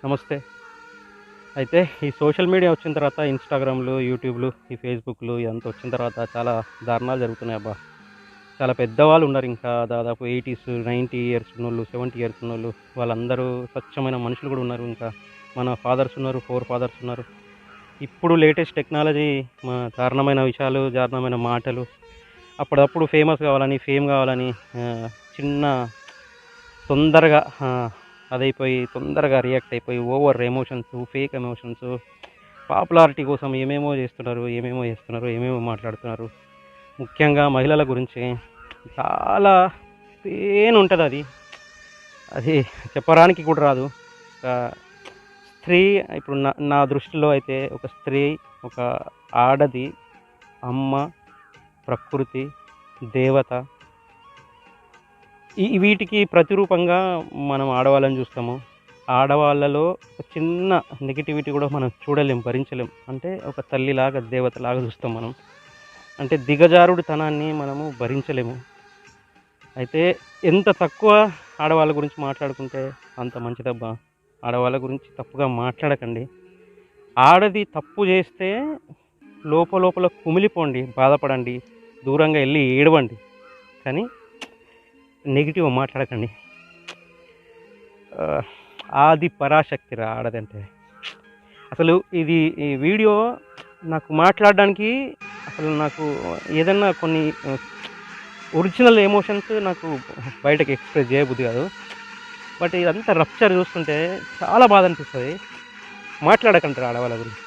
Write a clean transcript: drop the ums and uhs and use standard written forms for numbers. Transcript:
నమస్తే. అయితే ఈ సోషల్ మీడియా వచ్చిన తర్వాత ఇన్‌స్టాగ్రామ్‌లు, యూట్యూబ్‌లు, ఈ ఫేస్‌బుక్‌లు ఇదంతా వచ్చిన తర్వాత చాలా దారుణాలు జరుగుతున్నాయి అబ్బా! చాలా పెద్దవాళ్ళున్నారింకా దాదాపు 80స్, 90 ఇయర్స్ ఉన్నోళ్ళు, 70 ఇయర్స్ ఉన్నోళ్ళు వాళ్ళందరూ స్వచ్ఛమైన మనుషులు గూడా ఉన్నారు ఇంకా. మన ఫాదర్స్ ఉన్నారు, ఫోర్ ఫాదర్స్ ఉన్నారు. ఇప్పుడు లేటెస్ట్ టెక్నాలజీ దారుణమైన విషయాలు, దారుణమైన మాటలు. అప్పుడప్పుడు ఫేమస్ గావాలని, ఫేమ్ గావాలని చిన్న తొందరగా అదైపోయి తొందరగా రియాక్ట్ అయిపోయి over emotions, fake emotions, popularity కోసం ఏమేమో మాట్లాడుతున్నారు. ముఖ్యంగా మహిళల గురించి చాలా పెయిన్ ఉంటదది. అది చెప్పడానికి కూడా రాదు. ఒక స్త్రీ ఇప్పుడు నా నా దృష్టిలో అయితే ఒక స్త్రీ, ఒక ఆడది, అమ్మ, ప్రకృతి, దేవత వీటికి ప్రతిరూపంగా మనం ఆడవాళ్ళని చూస్తాము. ఆడవాళ్ళలో ఒక చిన్న నెగటివిటీ కూడా మనం చూడలేం, భరించలేం. అంటే ఒక తల్లిలాగా, దేవతలాగా చూస్తాం మనం. అంటే దిగజారుడుతనాన్ని మనము భరించలేము. అయితే ఎంత తక్కువ ఆడవాళ్ళ గురించి మాట్లాడుకుంటే అంత మంచిదబ్బా! ఆడవాళ్ళ గురించి తప్పుగా మాట్లాడకండి. ఆడది తప్పు చేస్తే లోపల కుమిలిపోండి, బాధపడండి, దూరంగా ఎళ్లి ఏడవండి. కానీ నెగెటివ్‌గా మాట్లాడకండి. ఆహ్, ఆది పరాశక్తిరా ఆడదంటే. అసలు ఈ వీడియో నాకు మాట్లాడడానికి నాకు ఏదన్నా కొన్ని ఒరిజినల్ ఎమోషన్స్ నాకు బయటకి ఎక్స్‌ప్రెస్ చేయబుద్ధి కాదు. బట్ ఇదంతా రప్చర్ చూస్తుంటే చాలా బాధ అనిపిస్తది. మాట్లాడకండిరా ఆడవాళ్ళ గురించి.